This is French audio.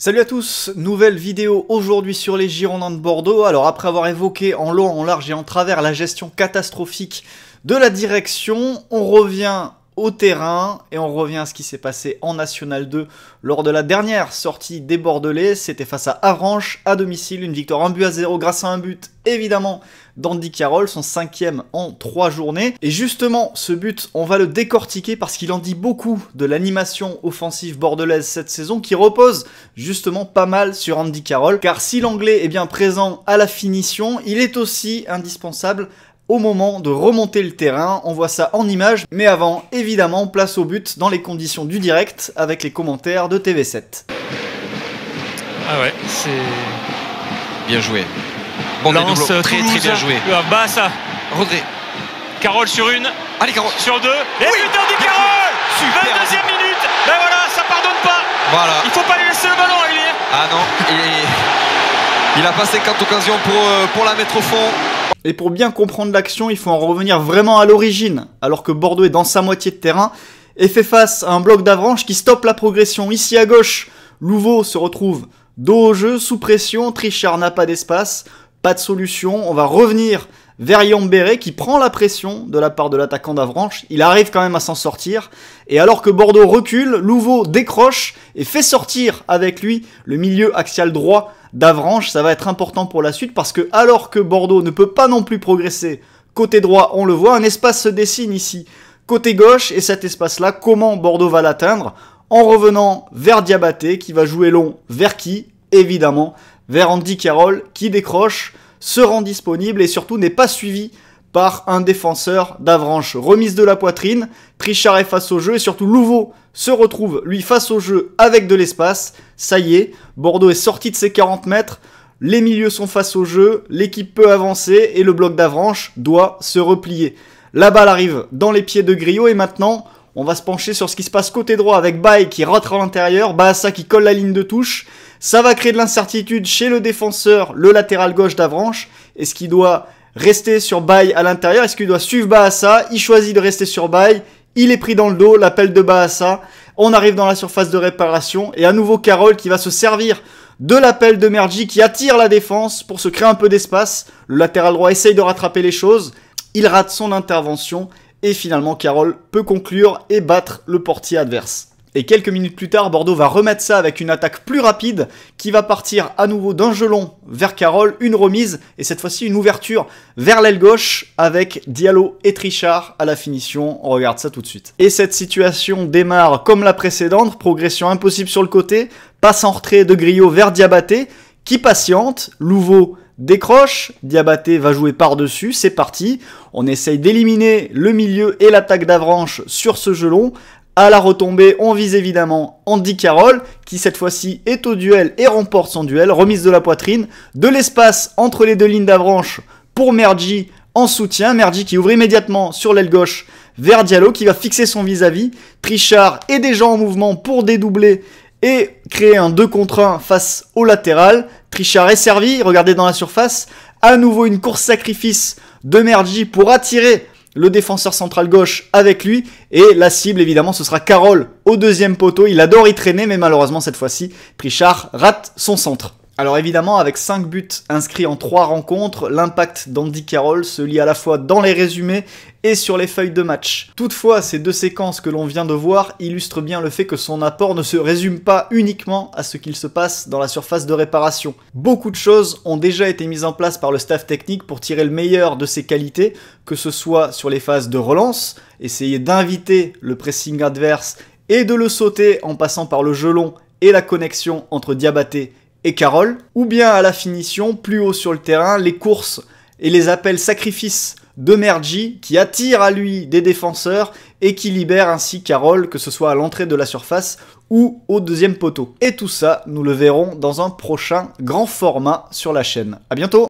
Salut à tous, nouvelle vidéo aujourd'hui sur les Girondins de Bordeaux. Alors après avoir évoqué en long, en large et en travers la gestion catastrophique de la direction, on revient au terrain et on revient à ce qui s'est passé en National 2 lors de la dernière sortie des Bordelais. C'était face à Avranches à domicile, une victoire 1-0 grâce à un but évidemment d'Andy Carroll, son 5e en 3 journées. Et justement, ce but, on va le décortiquer parce qu'il en dit beaucoup de l'animation offensive bordelaise cette saison qui repose justement pas mal sur Andy Carroll. Car si l'anglais est bien présent à la finition, il est aussi indispensable au moment de remonter le terrain. On voit ça en images, mais avant, évidemment, place au but dans les conditions du direct avec les commentaires de TV7. Ah ouais, c'est bien joué. Bon, lance très bien joué. Baassa. Rodri. Carroll sur une. Allez, Carroll. Sur deux. Et oui, but d'Andy Carroll. Super. 22e minute. Ben voilà, ça pardonne pas. Voilà. Il faut pas lui laisser le ballon, Elie. Ah non, il a pas 50 occasions pour la mettre au fond. Et pour bien comprendre l'action, il faut en revenir vraiment à l'origine, alors que Bordeaux est dans sa moitié de terrain et fait face à un bloc d'Avranches qui stoppe la progression. Ici à gauche, Louveau se retrouve dos au jeu, sous pression, Trichard n'a pas d'espace, pas de solution. On va revenir vers Yambéré qui prend la pression de la part de l'attaquant d'Avranches. Il arrive quand même à s'en sortir. Et alors que Bordeaux recule, Louveau décroche et fait sortir avec lui le milieu axial droit d'Avranches. Ça va être important pour la suite parce que alors que Bordeaux ne peut pas non plus progresser côté droit, on le voit, un espace se dessine ici côté gauche. Et cet espace-là, comment Bordeaux va l'atteindre? En revenant vers Diabaté qui va jouer long vers qui? Évidemment, vers Andy Carroll qui décroche, se rend disponible et surtout n'est pas suivi par un défenseur d'Avranches. Remise de la poitrine, Trichard est face au jeu et surtout Louveau se retrouve lui face au jeu avec de l'espace. Ça y est, Bordeaux est sorti de ses 40 mètres, les milieux sont face au jeu, l'équipe peut avancer et le bloc d'Avranches doit se replier. La balle arrive dans les pieds de Griot et maintenant on va se pencher sur ce qui se passe côté droit avec Baye qui rentre à l'intérieur, Baassa qui colle la ligne de touche. Ça va créer de l'incertitude chez le défenseur, le latéral gauche d'Avranches. Est-ce qu'il doit rester sur Baye à l'intérieur? Est-ce qu'il doit suivre Baassa? Il choisit de rester sur Baye. Il est pris dans le dos, l'appel de Baassa. On arrive dans la surface de réparation. Et à nouveau Carroll qui va se servir de l'appel de Mergi qui attire la défense pour se créer un peu d'espace. Le latéral droit essaye de rattraper les choses. Il rate son intervention. Et finalement Carroll peut conclure et battre le portier adverse. Et quelques minutes plus tard, Bordeaux va remettre ça avec une attaque plus rapide qui va partir à nouveau d'un jeu long vers Carroll, une remise et cette fois-ci une ouverture vers l'aile gauche avec Diallo et Trichard à la finition. On regarde ça tout de suite. Et cette situation démarre comme la précédente, progression impossible sur le côté, passe en retrait de Griot vers Diabaté qui patiente, Louveau décroche, Diabaté va jouer par-dessus, c'est parti. On essaye d'éliminer le milieu et l'attaque d'Avranches sur ce jeu long. À la retombée, on vise évidemment Andy Carroll, qui cette fois-ci est au duel et remporte son duel. Remise de la poitrine, de l'espace entre les deux lignes d'Avranches pour Mergi en soutien. Mergi qui ouvre immédiatement sur l'aile gauche vers Diallo, qui va fixer son vis-à-vis. Trichard est déjà en mouvement pour dédoubler et créer un 2 contre 1 face au latéral. Trichard est servi, regardez dans la surface. À nouveau une course sacrifice de Mergi pour attirer le défenseur central gauche avec lui, et la cible évidemment ce sera Carroll au deuxième poteau. Il adore y traîner mais malheureusement cette fois-ci Trichard rate son centre. Alors évidemment avec 5 buts inscrits en 3 rencontres, l'impact d'Andy Carroll se lit à la fois dans les résumés et sur les feuilles de match. Toutefois, ces deux séquences que l'on vient de voir illustrent bien le fait que son apport ne se résume pas uniquement à ce qu'il se passe dans la surface de réparation. Beaucoup de choses ont déjà été mises en place par le staff technique pour tirer le meilleur de ses qualités, que ce soit sur les phases de relance, essayer d'inviter le pressing adverse et de le sauter en passant par le jeu long et la connexion entre Diabaté et Carroll, ou bien à la finition, plus haut sur le terrain, les courses et les appels sacrifices de Mergi qui attire à lui des défenseurs et qui libère ainsi Carroll, que ce soit à l'entrée de la surface ou au deuxième poteau. Et tout ça, nous le verrons dans un prochain grand format sur la chaîne. À bientôt!